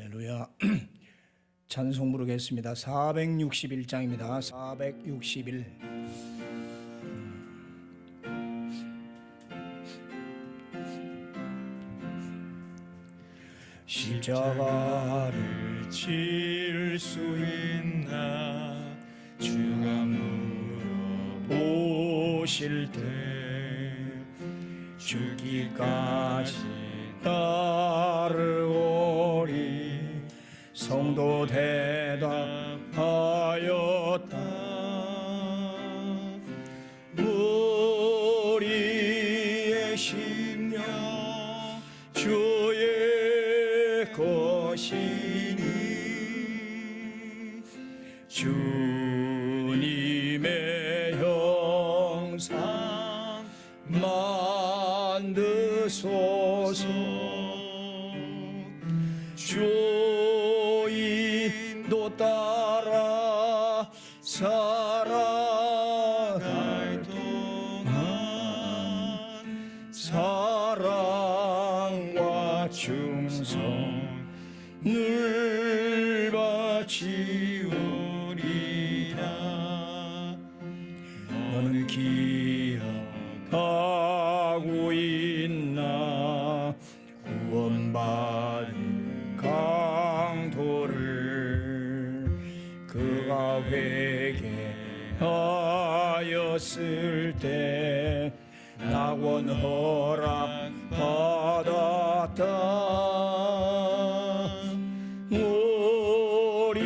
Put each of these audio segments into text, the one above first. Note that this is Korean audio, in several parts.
할렐루야. 찬송 부르겠습니다. 461장입니다. 461. 십자가를 질 수 있나 주가 물어보실 때 죽기까지 따르오리. 성도 대답하였다. 우리의 심령 주의 것이니 주님의 형상 만드소서. 주인도 따라 살아갈 동안 사랑과 충성을 바치우리라. 너는 기억하고 있나 구원받은 강도를 그가 회개하였을 때 낙원 허락 받았다.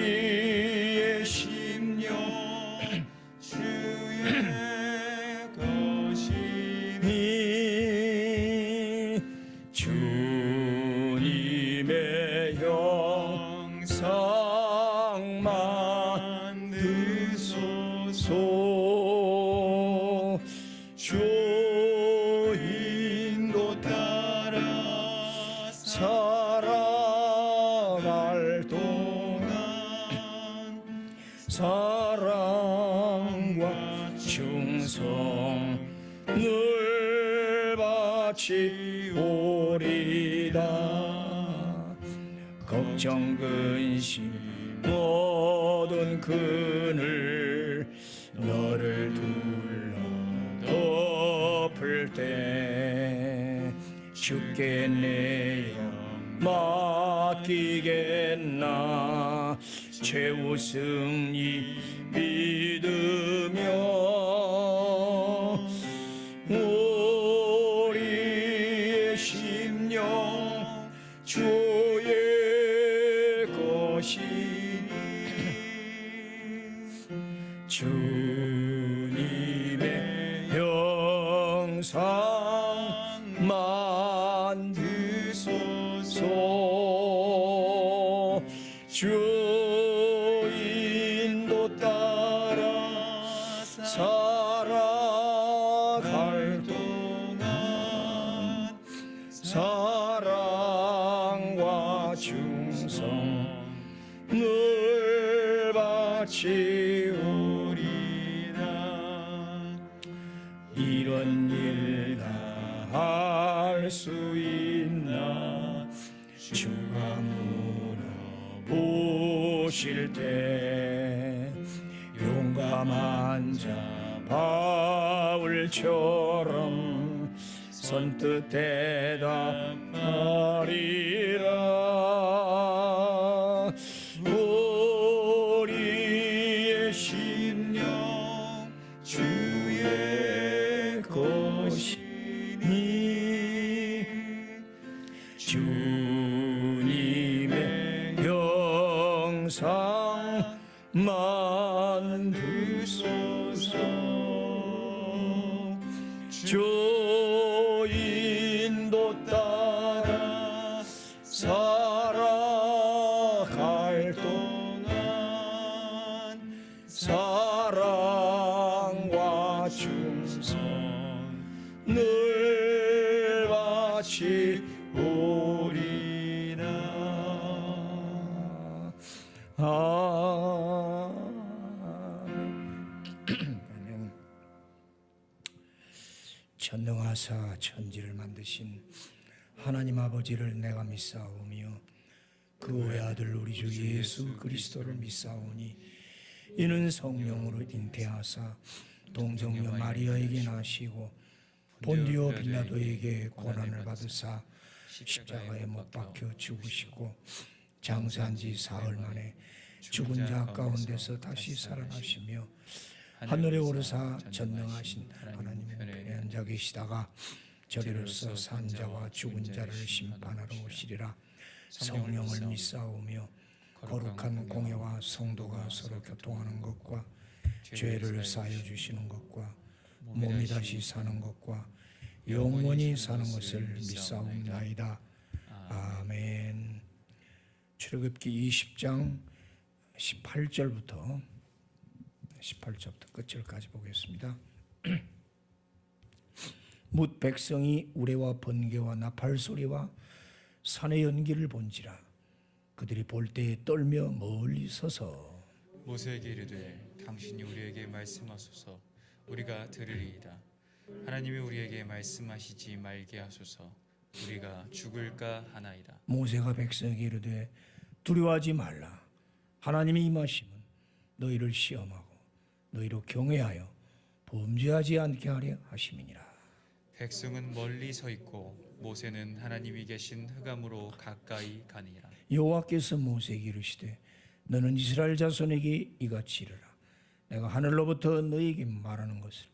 우리의 심령 주의 것이니 주님의 형상 만드소서. 주인도 따라 살아갈 동안 사랑과 충성을 바치오리다. 걱정 근심 모든 그늘 너를 둘러 덮을 때 주께 내 영 맡기겠나. 최후 승리 믿으며 우리의 심령 주의 것이니 주님의 형상 만드소서. 주인도 따라 살아갈 동안 사랑과 충성을 바치우리라. 이런 일 다 할 수 있나 주가 물어보실 때 용감한 자 바울처럼 선뜻 대답하리라. 우리의 심령 주의 것이니 주님의 형상 만드소서. 주인도 따라 살아갈 동안 사랑과 충성을 바치오리라. 아멘. 전능하사 천지를 만드신 하나님 아버지를 내가 믿사오며 그 그 외아들 우리 주 예수 그리스도를 믿사오니 이는 성령으로 잉태하사 동정녀 마리아에게 나시고 본디오 빌라도에게 고난을 받으사 십자가에 못 박혀 죽으시고 장사한 지 사흘 만에 죽은 자 가운데서 다시 살아나시며 하늘에 오르사 전능하신 하나님 우편에 앉아 계시다가 저리로서 산 자와 죽은 자를 심판하러 오시리라. 성령을 믿사오며 거룩한 공예와 성도가 서로 교통하는 것과 죄를 사하여 주시는 것과 몸이 다시 사는 것과 영원히 사는 것을 믿사옵나이다. 아멘. 출애굽기 20장 18절부터 끝절까지 보겠습니다. 뭇 백성이 우레와 번개와 나팔 소리와 산의 연기를 본지라 그들이 볼 때에 떨며 멀리 서서 모세에게 이르되 당신이 우리에게 말씀하소서 우리가 들으리이다. 하나님이 우리에게 말씀하시지 말게 하소서 우리가 죽을까 하나이다. 모세가 백성에게 이르되 두려워하지 말라. 하나님이 임하시면 너희를 시험하고 너희로 경외하여 범죄하지 않게 하려 하심이니라. 백성은 멀리 서 있고 모세는 하나님이 계신 흑암으로 가까이 가니라. 여호와께서 모세에게 이르시되 너는 이스라엘 자손에게 이같이 이르라. 내가 하늘로부터 너희에게 말하는 것을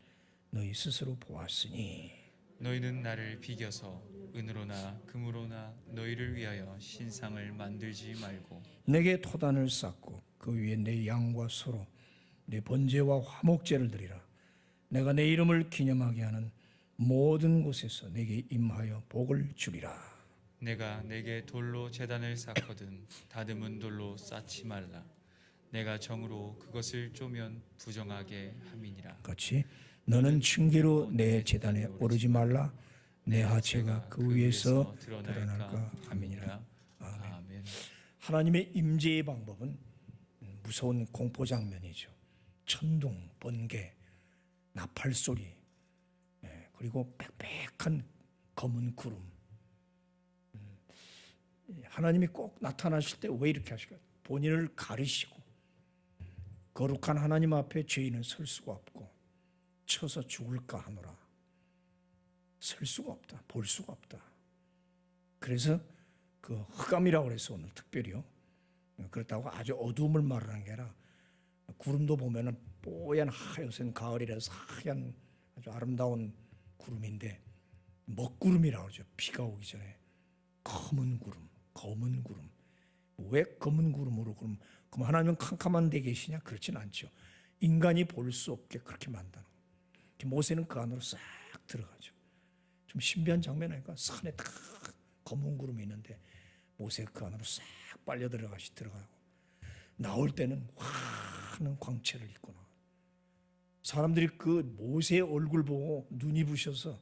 너희 스스로 보았으니 너희는 나를 비겨서 은으로나 금으로나 너희를 위하여 신상을 만들지 말고 내게 토단을 쌓고 그 위에 내 양과 소로 내 번제와 화목제를 드리라. 내가 내 이름을 기념하게 하는 모든 곳에서 내게 임하여 복을 주리라. 내가 내게 돌로 제단을 쌓거든 다듬은 돌로 쌓지 말라. 내가 정으로 그것을 쪼면 부정하게 함이니라. 같이 너는 층계로 내 제단에 오르지 말라. 내 하체가 그 위에서 드러날까 함이니라. 아멘. 하나님의 임재의 방법은 무서운 공포 장면이죠. 천둥, 번개, 나팔 소리, 그리고 빽빽한 검은 구름. 하나님이 꼭 나타나실 때 왜 이렇게 하실까요? 본인을 가리시고 거룩한 하나님 앞에 죄인은 설 수가 없고 쳐서 죽을까 하노라. 설 수가 없다. 볼 수가 없다. 그래서 그 흑암이라고 그래서 오늘 특별히요. 그렇다고 아주 어두움을 말하는 게 아니라 구름도 보면은 뽀얀 하얀 가을이라서 하얀 아주 아름다운 구름인데 먹구름이라고 그러죠. 비가 오기 전에 검은 구름. 왜 검은 구름으로 그럼 하나님은 캄캄한 데 계시냐? 그렇진 않죠. 인간이 볼 수 없게 그렇게 만드는 거예요. 모세는 그 안으로 싹 들어가죠. 좀 신비한 장면 아닐까? 산에 딱 검은 구름이 있는데 모세가 그 안으로 싹 빨려 들어가고 나올 때는 환한 광채를 입고 나와요. 사람들이 그 모세의 얼굴 보고 눈이 부셔서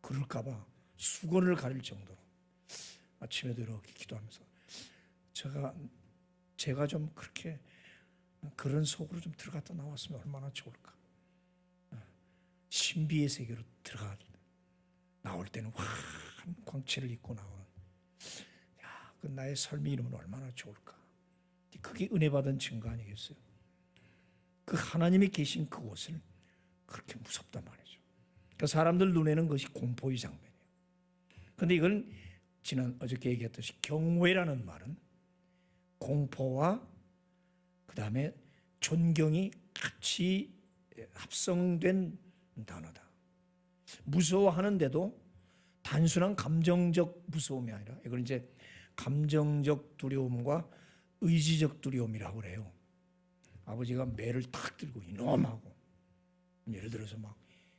그럴까봐 수건을 가릴 정도로 아침에도 이렇게 기도하면서 제가 좀 그렇게 그런 속으로 좀 들어갔다 나왔으면 얼마나 좋을까. 신비의 세계로 들어가 나올 때는 환한 광채를 입고 나오는 그 나의 삶이 이러면 얼마나 좋을까. 그게 은혜 받은 증거 아니겠어요? 그 하나님이 계신 그곳을 그렇게 무섭단 말이죠. 그 사람들 눈에는 그것이 공포의 장면이에요. 그런데 이건 어저께 얘기했듯이 경외라는 말은 공포와 그 다음에 존경이 같이 합성된 단어다. 무서워하는데도 단순한 감정적 무서움이 아니라 이걸 이제 감정적 두려움과 의지적 두려움이라고 그래요. 아버지가 매를 탁 들고 이놈하고 예를 들어서 막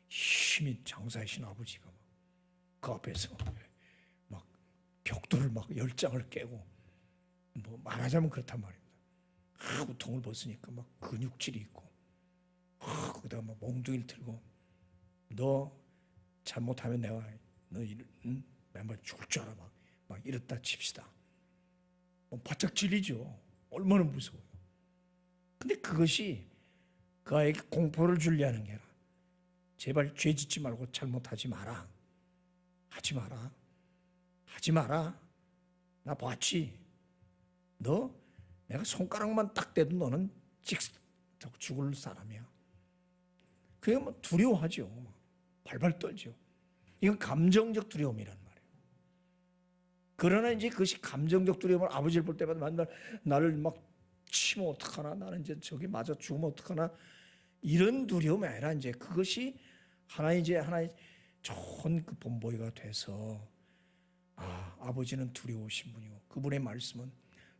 힘이 장사이신 아버지가 막 그 앞에서 막 벽돌을 막 10장을 깨고 뭐 말하자면 그렇단 말입니다. 우통을 벗으니까 막 근육질이 있고 거기다가 막 몽둥이를 들고 너 잘못하면 내가 너 맨날 죽을 줄 알아 막 이랬다 칩시다. 바짝 질리죠. 얼마나 무서워요. 근데 그것이 그에게 공포를 주려 하는 게 아니라 제발 죄 짓지 말고 잘못하지 마라. 하지 마라. 나 봤지. 너 내가 손가락만 딱 대도 너는 죽을 사람이야. 그게 뭐 두려워하죠. 발발 떨죠. 이건 감정적 두려움이란 말이에요. 그러나 이제 그것이 감정적 두려움을 아버지를 볼 때마다 맨날 나를 막 치면 어떡하나, 나는 이제 저기 맞아 죽으면 어떡하나, 이런 두려움이 아니라 이제 그것이 하나의 좋은 그 본보기가 돼서 아버지는 두려우신 분이고 그분의 말씀은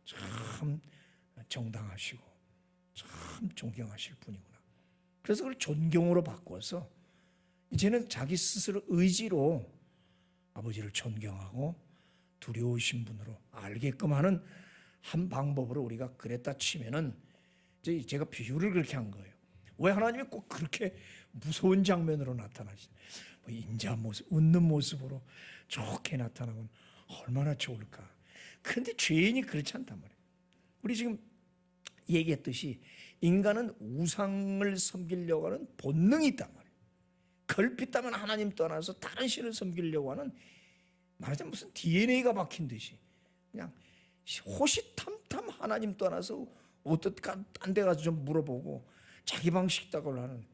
참 정당하시고 참 존경하실 분이구나. 그래서 그걸 존경으로 바꿔서 이제는 자기 스스로 의지로 아버지를 존경하고 두려우신 분으로 알게끔 하는 한 방법으로 우리가 그랬다 치면은, 이제 제가 비유를 그렇게 한 거예요. 왜 하나님이 꼭 그렇게 무서운 장면으로 나타나시냐? 뭐 인자 모습, 웃는 모습으로 좋게 나타나면 얼마나 좋을까? 그런데 죄인이 그렇지 않단 말이에요. 우리 지금 얘기했듯이 인간은 우상을 섬기려고 하는 본능이 있단 말이에요. 걸핏하면 하나님 떠나서 다른 신을 섬기려고 하는, 말하자면 무슨 DNA가 박힌 듯이 그냥 호시탐탐 하나님 떠나서 어떻게 딴 데 가서 좀 물어보고 자기 방식대로 하는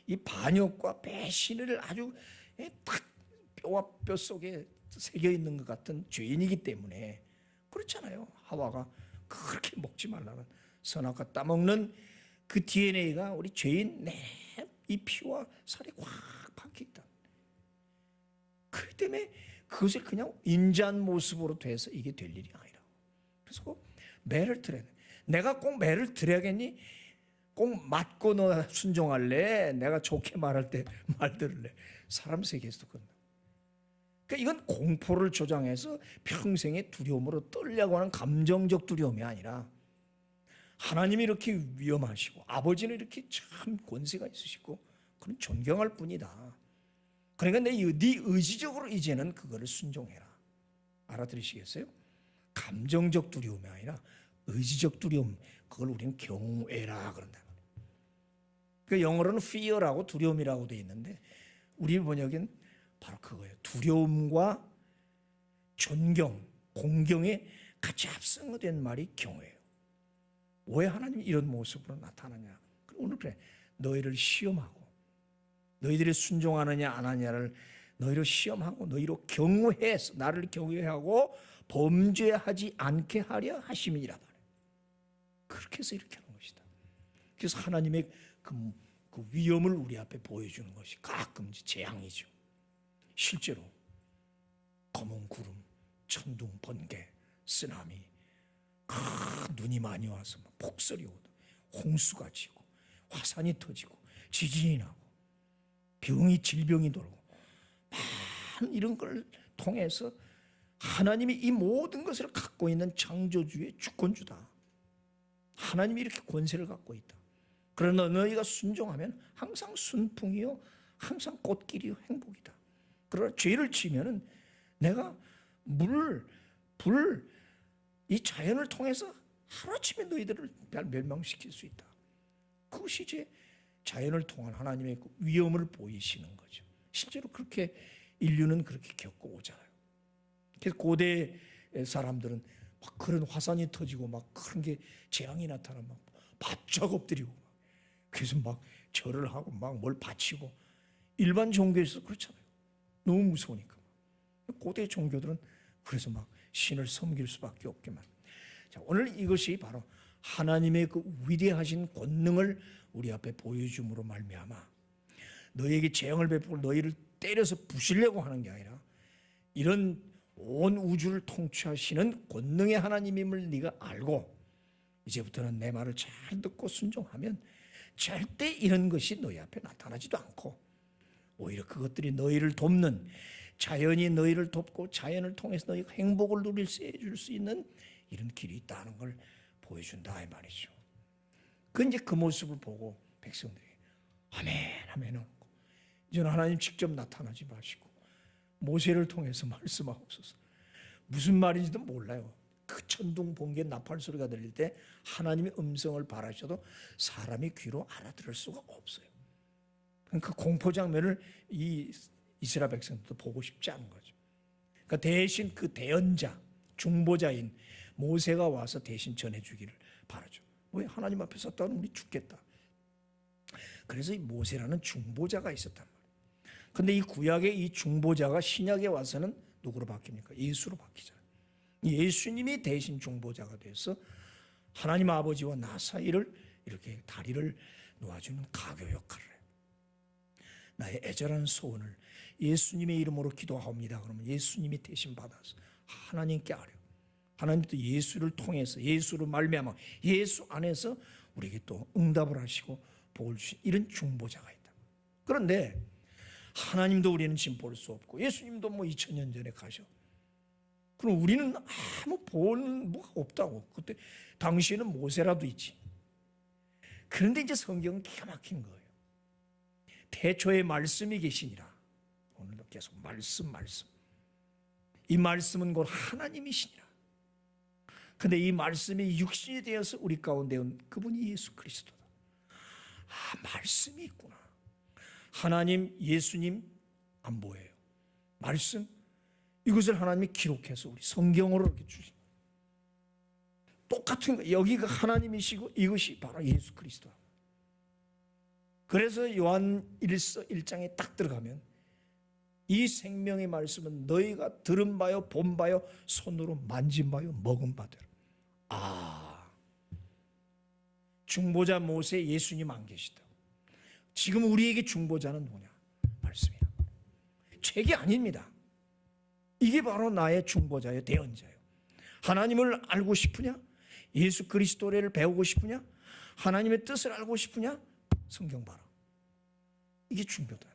이 반역과 배신을 아주 딱 뼈와 뼈 속에 새겨 있는 것 같은 죄인이기 때문에 그렇잖아요. 하와가 그렇게 먹지 말라는 선악과 따먹는 그 DNA가 우리 죄인 이 피와 살이 확 박혀 있다. 그렇기 때문에 그것을 그냥 인자한 모습으로 돼서 이게 될 일이 아니라, 그래서 매를 들어야 돼. 내가 꼭 매를 들어야겠니? 꼭 맞고 너 순종할래? 내가 좋게 말할 때 말 들을래? 사람 세계에서도 그런다. 그러니까 이건 공포를 조장해서 평생의 두려움으로 떨려고 하는 감정적 두려움이 아니라, 하나님이 이렇게 위험하시고 아버지는 이렇게 참 권세가 있으시고 그런 존경할 뿐이다. 그러니까 네 의지적으로 이제는 그거를 순종해라. 알아들으시겠어요? 감정적 두려움이 아니라 의지적 두려움, 그걸 우리는 경외라 그런다. 그 영어로는 fear라고 두려움이라고 되어 있는데 우리 번역엔 바로 그거예요. 두려움과 존경, 공경에 같이 합성된 말이 경외예요. 왜 하나님이 이런 모습으로 나타나냐? 오늘 그래, 너희를 시험하고 너희들이 순종하느냐 안 하느냐를 너희로 시험하고 너희로 경외해서 나를 경외하고 범죄하지 않게 하려 하심이라 말이에요. 그렇게 해서 이렇게 하는 것이다. 그래서 하나님의 그 위험을 우리 앞에 보여주는 것이 가끔 재앙이죠. 실제로 검은 구름, 천둥, 번개, 쓰나미, 눈이 많이 와서 폭설이 오고 홍수가 지고 화산이 터지고 지진이 나고 질병이 돌고 많은 이런 걸 통해서 하나님이 이 모든 것을 갖고 있는 창조주의 주권주다. 하나님이 이렇게 권세를 갖고 있다. 그러나 너희가 순종하면 항상 순풍이요, 항상 꽃길이요, 행복이다. 그러나 죄를 지면은 내가 불, 이 자연을 통해서 하루아침에 너희들을 멸망시킬 수 있다. 그것이 이제 자연을 통한 하나님의 위엄을 보이시는 거죠. 실제로 그렇게 인류는 그렇게 겪고 오잖아요. 그래서 고대 사람들은 막 그런 화산이 터지고 막 그런 게 재앙이 나타나면 막 바짝 엎드리고 그래서 막 절을 하고 막 뭘 바치고, 일반 종교에서 그렇잖아요. 너무 무서우니까. 고대 종교들은 그래서 막 신을 섬길 수밖에 없게만. 자, 오늘 이것이 바로 하나님의 그 위대하신 권능을 우리 앞에 보여줌으로 말미암아 너희에게 재앙을 베풀고 너희를 때려서 부시려고 하는 게 아니라, 이런 온 우주를 통치하시는 권능의 하나님임을 네가 알고 이제부터는 내 말을 잘 듣고 순종하면 절대 이런 것이 너희 앞에 나타나지도 않고, 오히려 그것들이 너희를 돕는, 자연이 너희를 돕고 자연을 통해서 너희가 행복을 누릴 수 해줄 수 있는 이런 길이 있다는 걸 보여준다 이 말이죠. 이제 그 모습을 보고 백성들이 아멘 아멘 하고, 이제는 하나님 직접 나타나지 마시고 모세를 통해서 말씀하옵소서. 무슨 말인지도 몰라요. 그 천둥 번개 나팔 소리가 들릴 때 하나님의 음성을 바라셔도 사람이 귀로 알아들을 수가 없어요. 그 공포 장면을 이 이스라엘 백성들도 보고 싶지 않은 거죠. 그러니까 대신 그 대언자, 중보자인 모세가 와서 대신 전해주기를 바라죠. 왜? 하나님 앞에 섰다면 우리 죽겠다. 그래서 이 모세라는 중보자가 있었단 말이에요. 근데 이 구약의 이 중보자가 신약에 와서는 누구로 바뀝니까? 예수로 바뀌잖아요. 예수님이 대신 중보자가 돼서 하나님 아버지와 나 사이를 이렇게 다리를 놓아주는 가교 역할을 해요. 나의 애절한 소원을 예수님의 이름으로 기도하옵니다. 그러면 예수님이 대신 받아서 하나님께 아뢰요. 하나님도 예수를 통해서, 예수를 말미암아 예수 안에서 우리에게 또 응답을 하시고 복을 주신 이런 중보자가 있다. 그런데 하나님도 우리는 지금 볼 수 없고 예수님도 뭐 2000년 전에 가셔. 그럼 우리는 아무 볼 뭐가 없다고. 그때 당시에는 모세라도 있지. 그런데 이제 성경은 기가 막힌 거예요. 태초에 말씀이 계시니라. 오늘도 계속 말씀. 이 말씀은 곧 하나님이시니라. 근데 이 말씀이 육신이 되어서 우리 가운데 온 그분이 예수 그리스도다. 아, 말씀이 있구나. 하나님, 예수님 안 보여요. 말씀, 이것을 하나님이 기록해서 우리 성경으로 이렇게 주신 거예요. 똑같은 거예요. 여기가 하나님이시고 이것이 바로 예수 그리스도. 그래서 요한 1장에 딱 들어가면 이 생명의 말씀은 너희가 들은 바요, 본 바요, 손으로 만진 바요, 먹은 바대로. 아, 중보자 모세 예수님 안 계시다. 지금 우리에게 중보자는 누구냐? 말씀이야. 책이 아닙니다. 이게 바로 나의 중보자예요, 대언자예요. 하나님을 알고 싶으냐? 예수 그리스도를 배우고 싶으냐? 하나님의 뜻을 알고 싶으냐? 성경 봐라. 이게 중보다.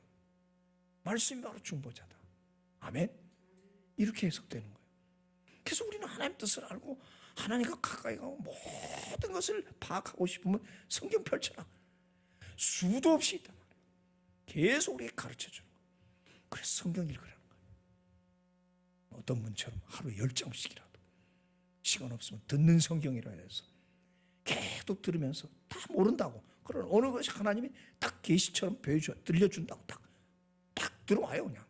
말씀이 바로 중보자다. 아멘. 이렇게 해석되는 거예요. 그래서 우리는 하나님 뜻을 알고 하나님과 가까이 가고 모든 것을 파악하고 싶으면 성경 펼쳐라. 수도 없이 있단 말이에요. 계속 우리에게 가르쳐주는 거예요. 그래서 성경 읽으라는 거예요. 어떤 분처럼 하루 10장씩이라도 시간 없으면 듣는 성경이라 해서 계속 들으면서 다 모른다고. 그러나 어느 것이 하나님이 딱 계시처럼 보여줘 들려준다고 딱 들어와요. 그냥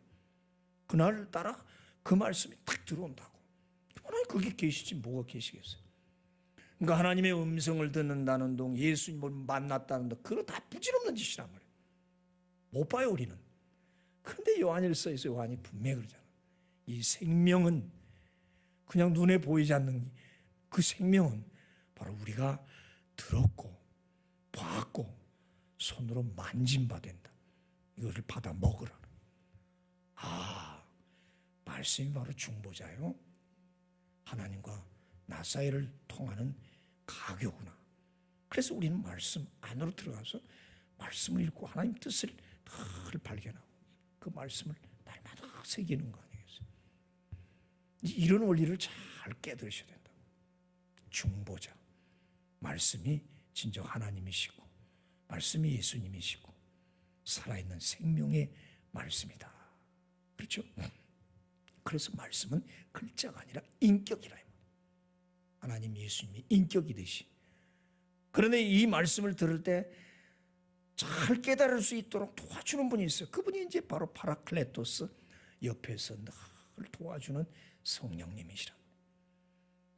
그날 따라 그 말씀이 딱 들어온다고. 하나님 그게 계시지 뭐가 계시겠어요. 그러니까 하나님의 음성을 듣는다는 동 예수님을 만났다는 동 그거 다 부질없는 짓이란 말이에요. 못 봐요 우리는. 그런데 요한일서에서 요한이 분명히 그러잖아. 이 생명은 그냥 눈에 보이지 않는 그 생명은 바로 우리가 들었고 봤고 손으로 만진 바 된다. 이것을 받아 먹으라. 아, 말씀이 바로 중보자요. 하나님과 나 사이를 통하는 가교구나. 그래서 우리는 말씀 안으로 들어가서 말씀을 읽고 하나님 뜻을 늘 발견하고 그 말씀을 날마다 새기는 거 아니겠어요? 이런 원리를 잘 깨달으셔야 된다. 중보자. 말씀이 진정 하나님이시고 말씀이 예수님이시고 살아있는 생명의 말씀이다. 그렇죠? 그래서 말씀은 글자가 아니라 인격이라. 하나님 예수님이 인격이듯이. 그런데 이 말씀을 들을 때 잘 깨달을 수 있도록 도와주는 분이 있어요. 그분이 이제 바로 파라클레토스, 옆에서 늘 도와주는 성령님이시라.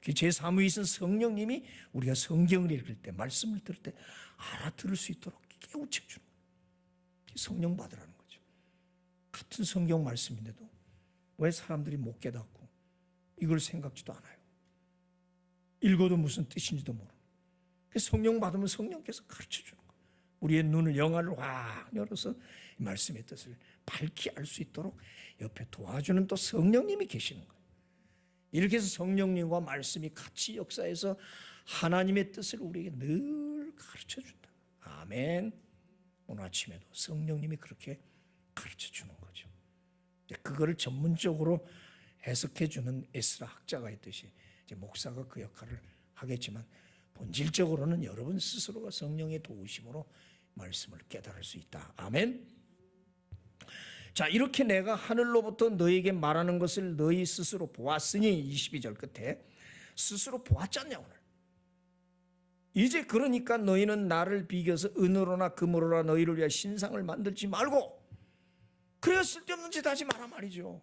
제3위이신 성령님이 우리가 성경을 읽을 때 말씀을 들을 때 알아들을 수 있도록 깨우쳐 주는 거예요. 성령 받으라는 거죠. 같은 성경 말씀인데도 왜 사람들이 못 깨닫고 이걸 생각지도 않아요. 읽어도 무슨 뜻인지도 모르는. 성령 받으면 성령께서 가르쳐 주는 거예요. 우리의 눈을 영안을 확 열어서 이 말씀의 뜻을 밝히 알 수 있도록 옆에 도와주는 또 성령님이 계시는 거예요. 이렇게 해서 성령님과 말씀이 같이 역사해서 하나님의 뜻을 우리에게 늘 가르쳐 준다. 아멘. 오늘 아침에도 성령님이 그렇게 가르쳐 주는 거죠. 그거를 전문적으로 해석해 주는 에스라 학자가 있듯이 이제 목사가 그 역할을 하겠지만 본질적으로는 여러분 스스로가 성령의 도우심으로 말씀을 깨달을 수 있다. 아멘. 자, 이렇게 내가 하늘로부터 너희에게 말하는 것을 너희 스스로 보았으니 22절 끝에 스스로 보았잖냐 오늘. 이제 그러니까 너희는 나를 비겨서 은으로나 금으로나 너희를 위하여 신상을 만들지 말고 그래야 쓸데없는 짓 하지 마라 말이죠.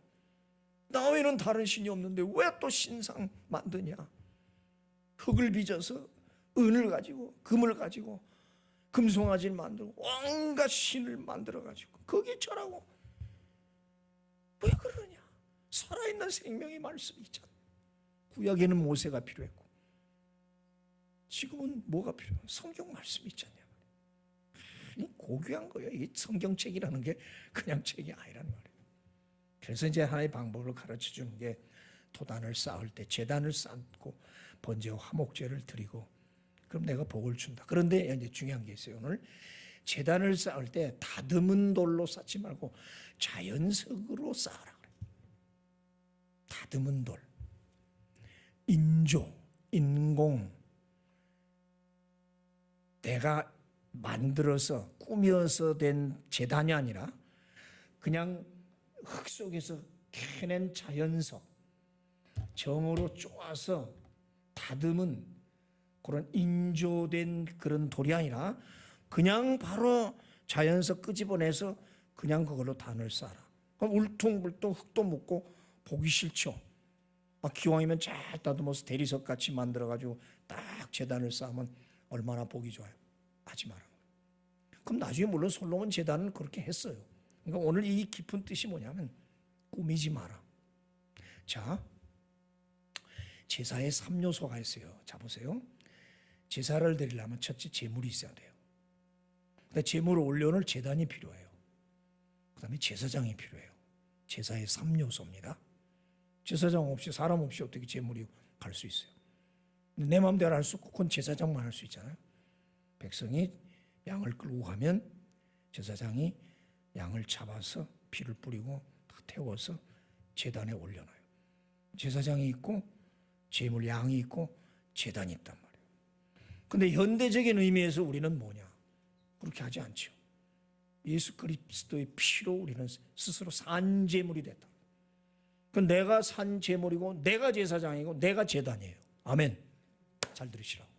나 외에는 다른 신이 없는데 왜 또 신상 만드냐. 흙을 빚어서 은을 가지고 금을 가지고 금송아지를 만들고 온갖 신을 만들어 가지고 거기에 절하고. 왜 그러냐? 살아있는 생명의 말씀이 있잖아. 구약에는 모세가 필요했고 지금은 뭐가 필요해? 성경 말씀이 있잖냐. 고귀한 거예요. 이 성경책이라는 게 그냥 책이 아니란 말이에요. 그래서 이제 하나의 방법을 가르쳐 주는 게 도단을 쌓을 때 제단을 쌓고 번제와 화목제를 드리고 그럼 내가 복을 준다. 그런데 이제 중요한 게 있어요. 오늘 제단을 쌓을 때 다듬은 돌로 쌓지 말고 자연석으로 쌓으라 그래요. 다듬은 돌, 인조, 인공, 내가 만들어서 꾸며서 된 제단이 아니라 그냥 흙 속에서 캐낸 자연석, 정으로 쪼아서 다듬은 그런 인조된 그런 돌이 아니라 그냥 바로 자연석 끄집어내서 그냥 그걸로 단을 쌓아라. 그럼 울퉁불퉁 흙도 묻고 보기 싫죠. 기왕이면 잘 다듬어서 대리석 같이 만들어가지고 딱 제단을 쌓으면 얼마나 보기 좋아요. 하지 마라. 그럼 나중에 물론 솔로몬 제단은 그렇게 했어요. 그러니까 오늘 이 깊은 뜻이 뭐냐면 꾸미지 마라. 자, 제사에 3요소가 있어요. 자 보세요. 제사를 드리려면 첫째 제물이 있어야 돼요. 그다음에 제물을 올려놓을 제단이 필요해요. 그다음에 제사장이 필요해요. 제사의 3요소입니다. 제사장 없이 사람 없이 어떻게 제물이 갈 수 있어요? 내 마음대로 할 수 없고 그건 제사장만 할 수 있잖아요. 백성이 양을 끌고 가면 제사장이 양을 잡아서 피를 뿌리고 태워서 제단에 올려놔요. 제사장이 있고 제물 양이 있고 제단이 있단 말이에요. 근데 현대적인 의미에서 우리는 뭐냐? 그렇게 하지 않죠. 예수 그리스도의 피로 우리는 스스로 산 제물이 됐다. 그 내가 산 제물이고 내가 제사장이고 내가 제단이에요. 아멘. 잘 들으시라고.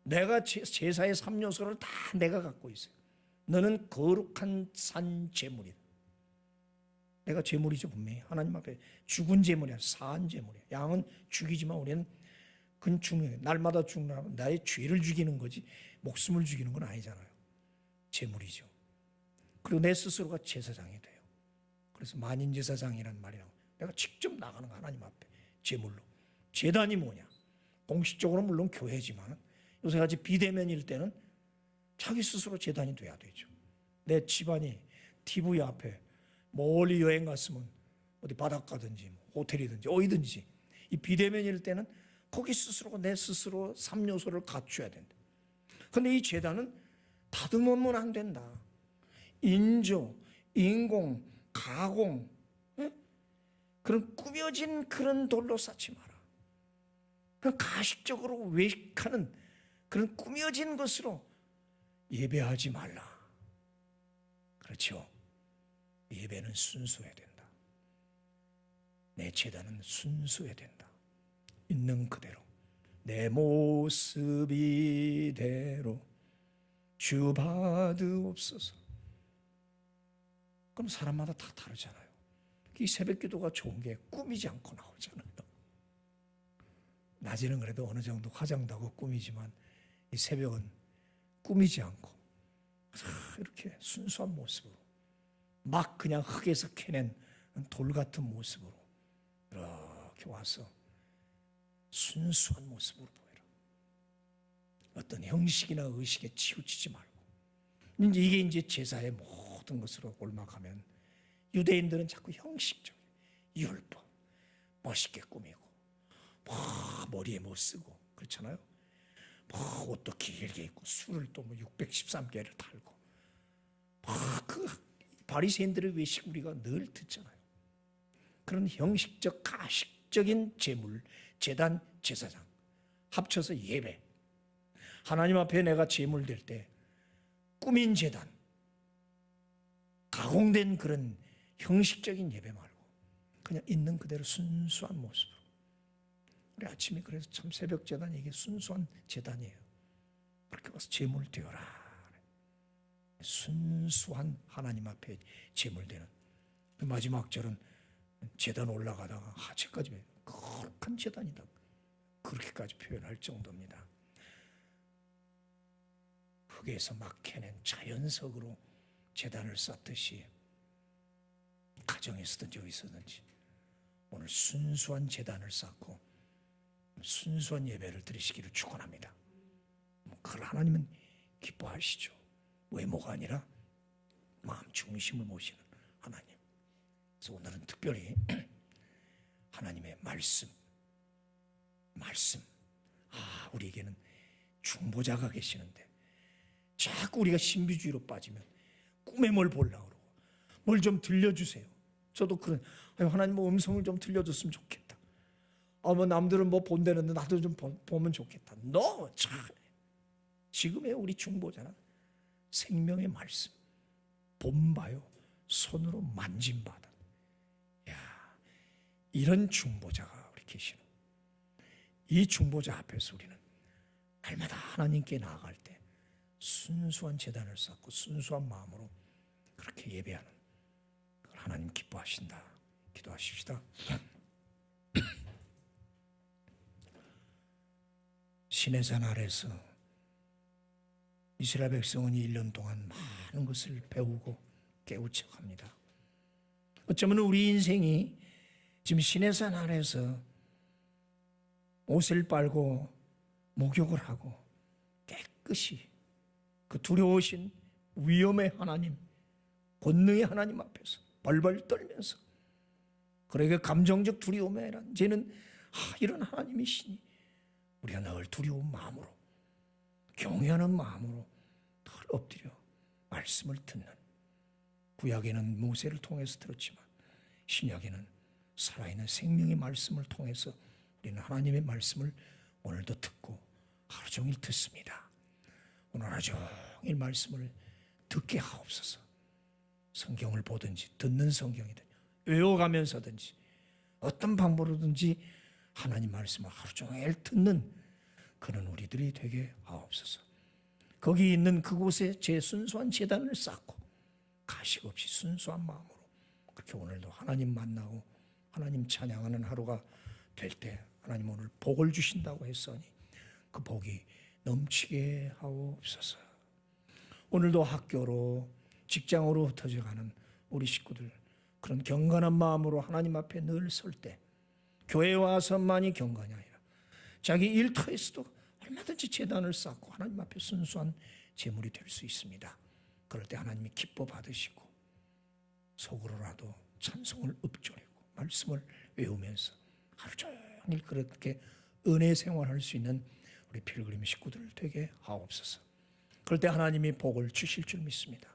내가 제사의 3요소를 다 내가 갖고 있어요. 너는 거룩한 산 제물이다. 내가 제물이죠 분명히. 하나님 앞에 죽은 제물이야. 산 제물이야. 양은 죽이지만 우리는 그건 죽는, 날마다 죽는 나의 죄를 죽이는 거지 목숨을 죽이는 건 아니잖아요. 제물이죠. 그리고 내 스스로가 제사장이 돼요. 그래서 만인제사장이라는 말이 나와요. 내가 직접 나가는 거 하나님 앞에 제물로. 제단이 뭐냐? 공식적으로 물론 교회지만 요새같이 비대면일 때는 자기 스스로 제단이 돼야 되죠. 내 집안이 TV 앞에 멀리 여행 갔으면 어디 바닷가든지 호텔이든지 어디든지 이 비대면일 때는 거기 스스로가 내 스스로 3요소를 갖춰야 된다. 그런데 이 제단은 다듬으면 안 된다. 인조, 인공, 가공, 그런 꾸며진 그런 돌로 쌓지 마라. 그런 가식적으로 외식하는 그런 꾸며진 것으로 예배하지 말라. 그렇죠? 예배는 순수해야 된다. 내 제단은 순수해야 된다. 있는 그대로 내 모습 이대로 주 받으옵소서. 그럼 사람마다 다 다르잖아요. 이 새벽 기도가 좋은 게 꾸미지 않고 나오잖아요. 낮에는 그래도 어느 정도 화장도 하고 꾸미지만 이 새벽은 꾸미지 않고 이렇게 순수한 모습으로 막 그냥 흙에서 캐낸 돌 같은 모습으로 이렇게 와서 순수한 모습으로 보여라. 어떤 형식이나 의식에 치우치지 말고. 이게 이제 제사의 모든 것으로 올라가면 유대인들은 자꾸 형식적인 율법 멋있게 꾸미고 머리에 뭐 쓰고 그렇잖아요. 옷도 길게 입고 술을 또 613개를 달고 그 바리새인들의 외식 우리가 늘 듣잖아요. 그런 형식적 가식적인 제물, 제단, 제사장 합쳐서 예배. 하나님 앞에 내가 제물 될 때 꾸민 제단, 가공된 그런 형식적인 예배 말고 그냥 있는 그대로 순수한 모습으로. 우리 아침에 그래서 참 새벽 제단이 이게 순수한 제단이에요. 그렇게 와서 제물 되어라. 순수한 하나님 앞에 제물 되는. 마지막 절은 제단 올라가다가 하체까지 거룩한 제단이다. 그렇게까지 표현할 정도입니다. 흙에서 막 캐낸 자연석으로 제단을 쌓듯이 가정에서든지 어디서든지 오늘 순수한 제단을 쌓고 순수한 예배를 드리시기를 축원합니다. 그걸 하나님은 기뻐하시죠. 외모가 아니라 마음 중심을 모시는 하나님. 그래서 오늘은 특별히 하나님의 말씀. 우리에게는 중보자가 계시는데 자꾸 우리가 신비주의로 빠지면 꿈에 뭘 보려고 그러고 뭘 좀 들려주세요. 저도 그런 하나님 음성을 좀 들려줬으면 좋겠다. 남들은 뭐 본다는데 나도 좀 보면 좋겠다. 지금의 우리 중보자는 생명의 말씀 본봐요. 손으로 만진바다. 이런 중보자가 우리 계시는 이 중보자 앞에서 우리는 날마다 하나님께 나아갈 때 순수한 제단을 쌓고 순수한 마음으로 그렇게 예배하는 그걸 하나님 기뻐하신다. 기도하십시다. 시내산 아래서 이스라엘 백성은 1년 동안 많은 것을 배우고 깨우쳐갑니다. 어쩌면 우리 인생이 지금 시내산 아래서 옷을 빨고 목욕을 하고 깨끗이 그 두려우신 위엄의 하나님, 권능의 하나님 앞에서 벌벌 떨면서 그러게 감정적 두려움이 아니라 이제는 이런 하나님이시니 우리가 늘 두려운 마음으로 경외하는 마음으로 늘 엎드려 말씀을 듣는 구약에는 모세를 통해서 들었지만 신약에는 살아있는 생명의 말씀을 통해서 우리는 하나님의 말씀을 오늘도 듣고 하루 종일 듣습니다. 오늘 하루 종일 말씀을 듣게 하옵소서. 성경을 보든지 듣는 성경이든 외워가면서든지 어떤 방법으로든지 하나님 말씀을 하루 종일 듣는 그런 우리들이 되게 하옵소서. 거기 있는 그곳에 제 순수한 제단을 쌓고 가식 없이 순수한 마음으로 그렇게 오늘도 하나님 만나고 하나님 찬양하는 하루가 될 때 하나님 오늘 복을 주신다고 했으니 그 복이 넘치게 하옵소서. 오늘도 학교로 직장으로 흩어져가는 우리 식구들 그런 경건한 마음으로 하나님 앞에 늘 설 때 교회에 와서만이 경건이 아니라 자기 일터에서도 얼마든지 제단을 쌓고 하나님 앞에 순수한 제물이 될 수 있습니다. 그럴 때 하나님이 기뻐 받으시고 속으로라도 찬송을 읊조리고 말씀을 외우면서 하루 종일 그렇게 은혜 생활할 수 있는 우리 필그림 식구들 되게 하옵소서. 그럴 때 하나님이 복을 주실 줄 믿습니다.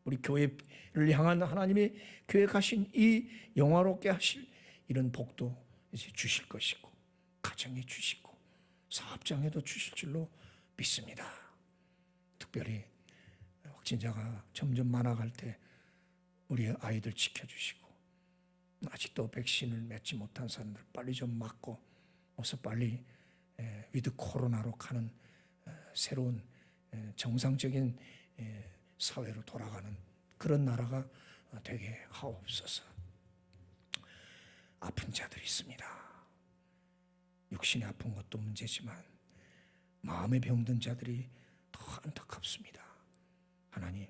우리 교회를 향한 하나님의 교회 가신 이 영화롭게 하실 이런 복도 이제 주실 것이고 가정에 주시고 사업장에도 주실 줄로 믿습니다. 특별히 확진자가 점점 많아갈 때 우리 아이들 지켜주시고 아직도 백신을 맞지 못한 사람들 빨리 좀 맞고 어서 빨리 위드 코로나로 가는 새로운 정상적인 사회로 돌아가는 그런 나라가 되게 하옵소서. 아픈 자들이 있습니다. 육신이 아픈 것도 문제지만 마음에 병든 자들이 더 안타깝습니다. 하나님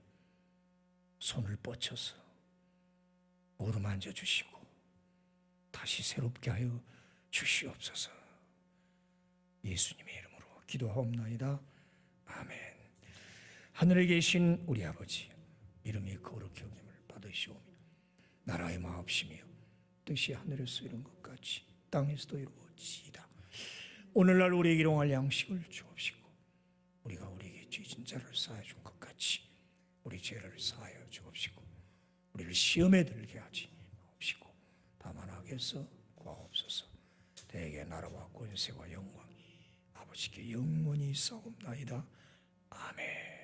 손을 뻗쳐서 어루만져 주시고 다시 새롭게 하여 주시옵소서. 예수님의 이름으로 기도하옵나이다. 아멘. 하늘에 계신 우리 아버지 이름이 거룩히 여김을 받으시오며 나라의 마옵시며 뜻이 하늘에서 이룬 것 같이 땅에서도 이루어지이다. 오늘날 우리에게 일용할 양식을 주옵시고 우리가 우리에게 죄진 자를 사하여 준 것 같이 우리 죄를 사하여 주옵시고 우리를 시험에 들게 하지 마옵시고 다만 악에서 구하옵소서. 대개 나라와 권세와 영광이 아버지께 영원히 있사옵나이다. 아멘.